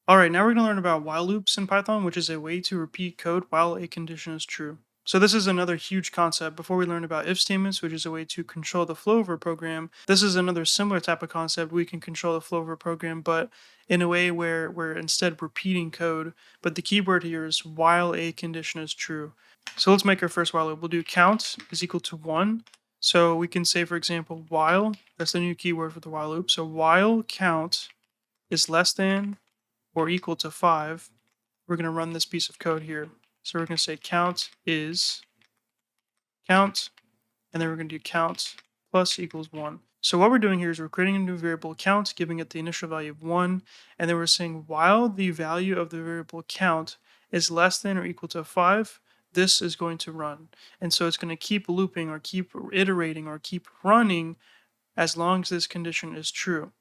All right, now we're going to learn about while loops in Python, which is a way to repeat code while a condition is true. So this is another huge concept. Before we learn about if statements, which is a way to control the flow of a program, this is another similar type of concept. We can control the flow of a program, but in a way where we're instead repeating code. But the keyword here is while a condition is true. So let's make our first while loop. We'll do count is equal to 1. So we can say, for example, while, that's the new keyword for the while loop. So while count is less than or equal to 5, we're going to run this piece of code here. So we're going to say count is count, and then we're going to do count plus equals 1. So what we're doing here is we're creating a new variable count, giving it the initial value of 1, and then we're saying while the value of the variable count is less than or equal to 5, this is going to run. And so it's going to keep looping or keep iterating or keep running as long as this condition is true.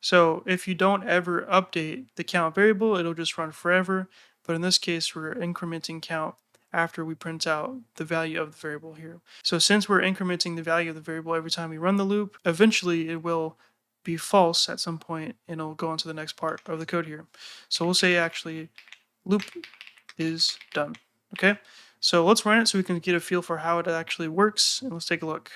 So if you don't ever update the count variable, it'll just run forever. But in this case, we're incrementing count after we print out the value of the variable here. So since we're incrementing the value of the variable every time we run the loop, eventually it will be false at some point and it'll go on to the next part of the code here. So we'll say actually loop is done. Okay, so let's run it so we can get a feel for how it actually works, and let's take a look.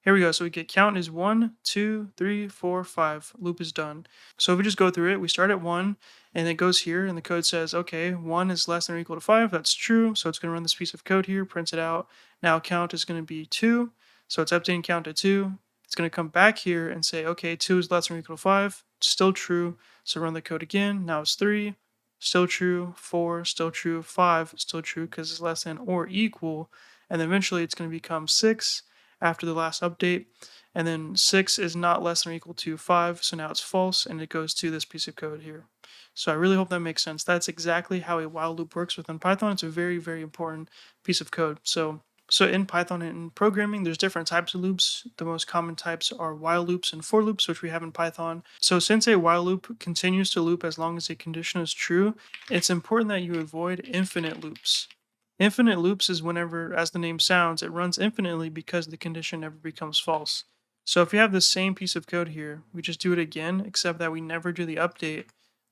Here we go. So we get count is 1, 2, 3, 4, 5. Loop is done. So if we just go through it, we start at 1 and it goes here and the code says, okay, 1 is less than or equal to 5. That's true. So it's going to run this piece of code here, prints it out. Now count is going to be 2. So it's updating count to 2. It's going to come back here and say, okay, 2 is less than or equal to 5. Still true. So run the code again. Now it's 3. Still true. 4. Still true. 5. Still true because it's less than or equal. And then eventually it's going to become 6 after the last update, and then 6 is not less than or equal to 5, so now it's false, and it goes to this piece of code here. So I really hope that makes sense. That's exactly how a while loop works within Python. It's a very, very important piece of code. So in Python and in programming, there's different types of loops. The most common types are while loops and for loops, which we have in Python. So since a while loop continues to loop as long as a condition is true, it's important that you avoid infinite loops. Infinite loops is whenever, as the name sounds, it runs infinitely because the condition never becomes false. So if you have the same piece of code here, we just do it again, except that we never do the update.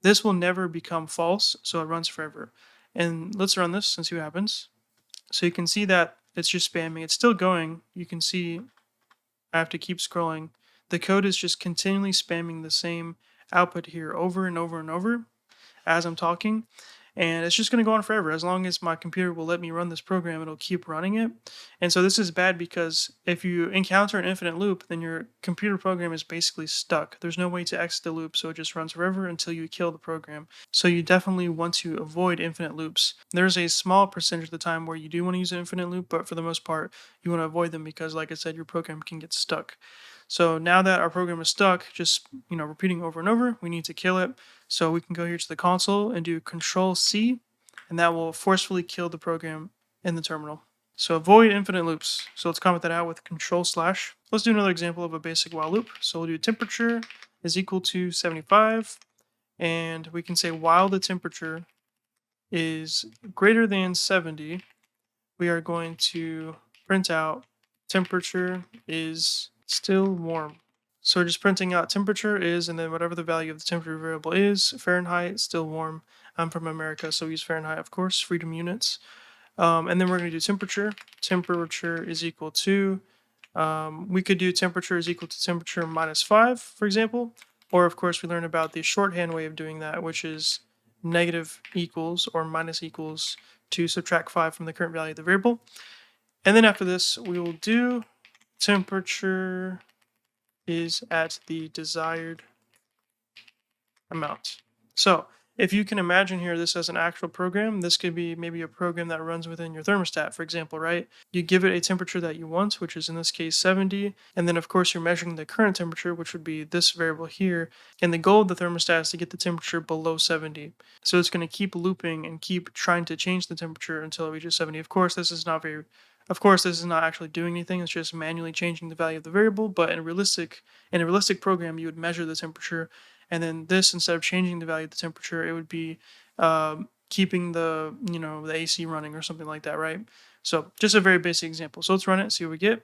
This will never become false, so it runs forever. And let's run this and see what happens. So you can see that it's just spamming. It's still going. You can see I have to keep scrolling. The code is just continually spamming the same output here over and over and over as I'm talking. And it's just going to go on forever. As long as my computer will let me run this program, it'll keep running it. And so this is bad because if you encounter an infinite loop, then your computer program is basically stuck. There's no way to exit the loop, so it just runs forever until you kill the program. So you definitely want to avoid infinite loops. There's a small percentage of the time where you do want to use an infinite loop, but for the most part, you want to avoid them because, like I said, your program can get stuck. So now that our program is stuck, just repeating over and over, we need to kill it. So we can go here to the console and do Control C, and that will forcefully kill the program in the terminal. So avoid infinite loops. So let's comment that out with Control slash. Let's do another example of a basic while loop. So we'll do temperature is equal to 75, and we can say while the temperature is greater than 70, we are going to print out temperature is still warm. So we're just printing out temperature is, and then whatever the value of the temperature variable is, Fahrenheit, still warm. I'm from America, so we use Fahrenheit, of course, freedom units. And then we're going to do temperature. Temperature is equal to, we could do temperature is equal to temperature minus 5, for example. Or, of course, we learn about the shorthand way of doing that, which is negative equals or minus equals to subtract 5 from the current value of the variable. And then after this, we will do temperature is at the desired amount. So if you can imagine here this as an actual program, this could be maybe a program that runs within your thermostat, for example, right? You give it a temperature that you want, which is in this case 70, and then of course you're measuring the current temperature, which would be this variable here, and the goal of the thermostat is to get the temperature below 70. So it's going to keep looping and keep trying to change the temperature until it reaches 70. Of course, this is not actually doing anything. It's just manually changing the value of the variable. But in a realistic program, you would measure the temperature, and then this, instead of changing the value of the temperature, it would be keeping the AC running or something like that, right? So just a very basic example. So let's run it, see what we get.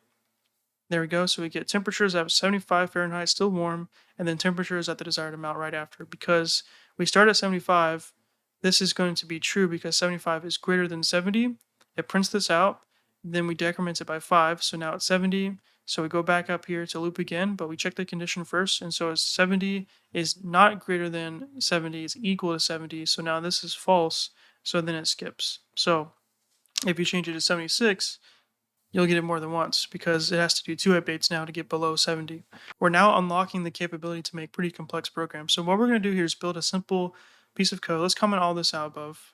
There we go. So we get temperatures at 75 Fahrenheit, still warm, and then temperatures at the desired amount right after, because we start at 75. This is going to be true because 75 is greater than 70. It prints this out. Then we decrement it by 5. So now it's 70. So we go back up here to loop again, but we check the condition first. And so 70 is not greater than 70, it's equal to 70. So now this is false. So then it skips. So if you change it to 76, you'll get it more than once because it has to do 2 updates now to get below 70. We're now unlocking the capability to make pretty complex programs. So what we're going to do here is build a simple piece of code. Let's comment all this out above.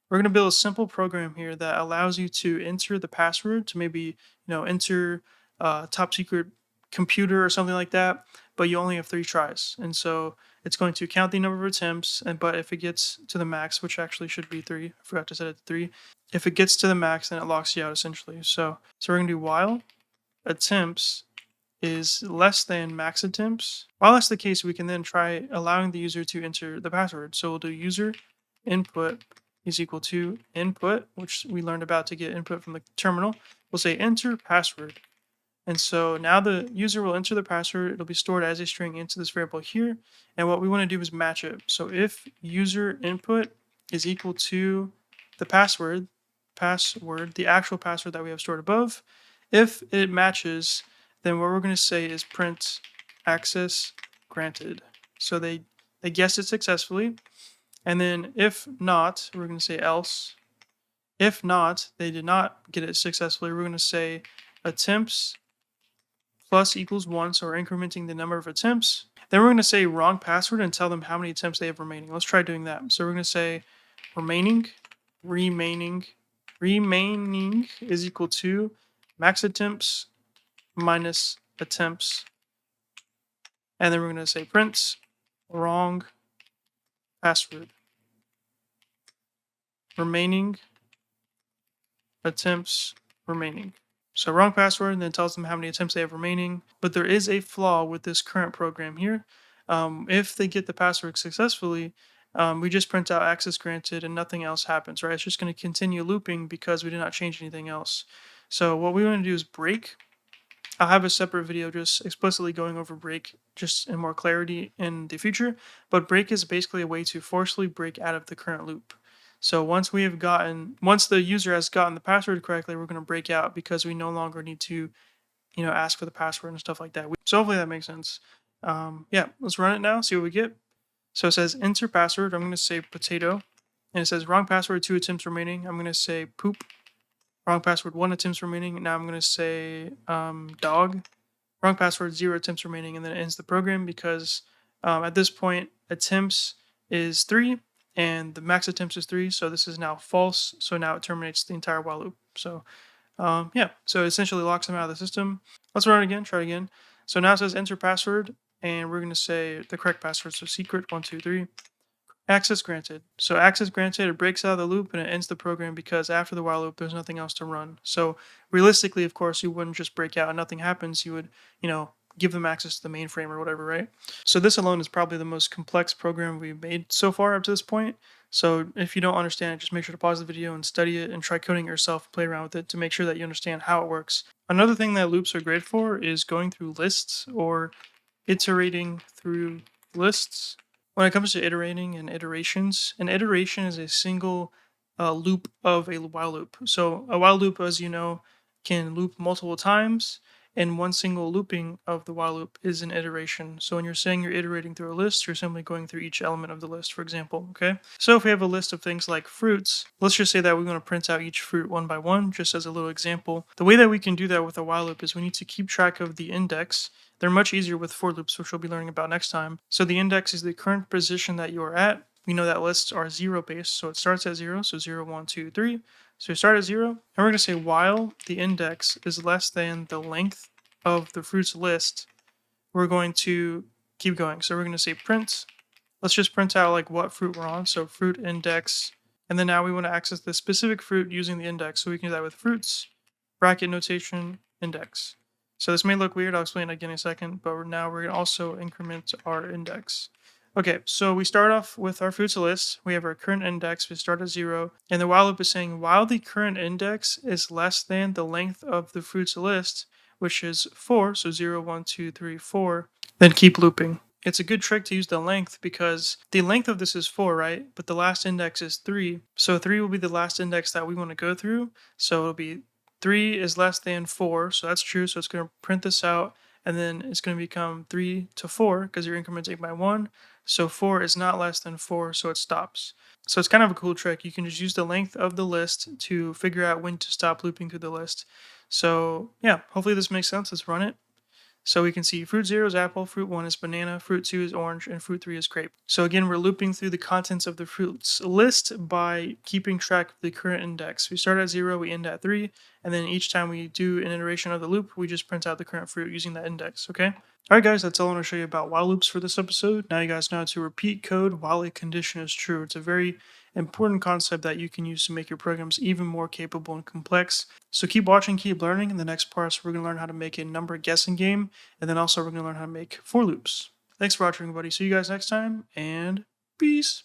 We're going to build a simple program here that allows you to enter the password to maybe, enter top secret computer or something like that, but you only have 3 tries. And so it's going to count the number of attempts, but if it gets to the max, which actually should be 3, I forgot to set it to 3. If it gets to the max, then it locks you out essentially. So we're going to do while attempts is less than max attempts. While that's the case, we can then try allowing the user to enter the password. So we'll do user input is equal to input, which we learned about to get input from the terminal. We'll say enter password. And so now the user will enter the password. It'll be stored as a string into this variable here. And what we want to do is match it. So if user input is equal to the password, the actual password that we have stored above, if it matches, then what we're going to say is print access granted. So they guessed it successfully. And then if not, we're going to say else. If not, they did not get it successfully, we're going to say attempts plus equals 1, so we're incrementing the number of attempts. Then we're going to say wrong password and tell them how many attempts they have remaining. Let's try doing that. So we're going to say remaining is equal to max attempts minus attempts. And then we're going to say print wrong password. Remaining attempts remaining. So wrong password, and then tells them how many attempts they have remaining. But there is a flaw with this current program here. If they get the password successfully, we just print out access granted and nothing else happens, right? It's just going to continue looping because we did not change anything else. So what we want to do is break. I'll have a separate video just explicitly going over break just in more clarity in the future. But break is basically a way to forcefully break out of the current loop. So once the user has gotten the password correctly, we're going to break out because we no longer need to, ask for the password and stuff like that. So hopefully that makes sense. Yeah, let's run it now, see what we get. So it says enter password. I'm going to say potato. And it says wrong password, 2 attempts remaining. I'm going to say poop. Wrong password, 1 attempts remaining. Now I'm going to say dog. Wrong password, 0 attempts remaining. And then it ends the program because at this point, attempts is 3 and the max attempts is 3. So this is now false. So now it terminates the entire while loop. So yeah, so it essentially locks them out of the system. Let's run it again, try it again. So now it says enter password, and we're going to say the correct password. So secret 123. Access granted. So access granted, it breaks out of the loop and it ends the program because after the while loop, there's nothing else to run. So realistically, of course, you wouldn't just break out and nothing happens. You would, give them access to the mainframe or whatever, right? So this alone is probably the most complex program we've made so far up to this point. So if you don't understand it, just make sure to pause the video and study it and try coding it yourself, play around with it to make sure that you understand how it works. Another thing that loops are great for is going through lists or iterating through lists. When it comes to iterating and iterations, an iteration is a single loop of a while loop. So a while loop, as you know, can loop multiple times, and one single looping of the while loop is an iteration. So when you're saying you're iterating through a list, you're simply going through each element of the list, for example, okay? So if we have a list of things like fruits, let's just say that we want to print out each fruit one by one, just as a little example. The way that we can do that with a while loop is we need to keep track of the index. They're much easier with for loops, which we'll be learning about next time. So the index is the current position that you are at. We know that lists are 0 based, so it starts at 0, so 0, 1, 2, 3. So we start at 0, and we're going to say while the index is less than the length of the fruits list, we're going to keep going. So we're going to say print. Let's just print out like what fruit we're on. So fruit index. And then now we want to access the specific fruit using the index. So we can do that with fruits, bracket notation, index. So this may look weird. I'll explain it again in a second. But now we're going to also increment our index. Okay, so we start off with our fruits list. We have our current index. We start at 0. And the while loop is saying while the current index is less than the length of the fruits list, which is 4, so 0, 1, 2, 3, 4, then keep looping. it's a good trick to use the length because the length of this is 4, right? But the last index is 3. So 3 will be the last index that we want to go through. So it'll be 3 is less than 4. So that's true. So it's going to print this out. And then it's going to become 3 to 4 because you're incrementing by 1. So 4 is not less than 4. So it stops. So it's kind of a cool trick. You can just use the length of the list to figure out when to stop looping through the list. So yeah, hopefully this makes sense. Let's run it. So we can see fruit 0 is apple, fruit 1 is banana, fruit 2 is orange, and fruit 3 is grape. So again, we're looping through the contents of the fruits list by keeping track of the current index. We start at 0, we end at 3, and then each time we do an iteration of the loop, we just print out the current fruit using that index, okay? Alright guys, that's all I want to show you about while loops for this episode. Now you guys know how to repeat code while a condition is true. It's a very important concept that you can use to make your programs even more capable and complex. So keep watching, keep learning. In the next parts, we're going to learn how to make a number guessing game, and then also we're going to learn how to make for loops. Thanks for watching, everybody. See you guys next time, and peace.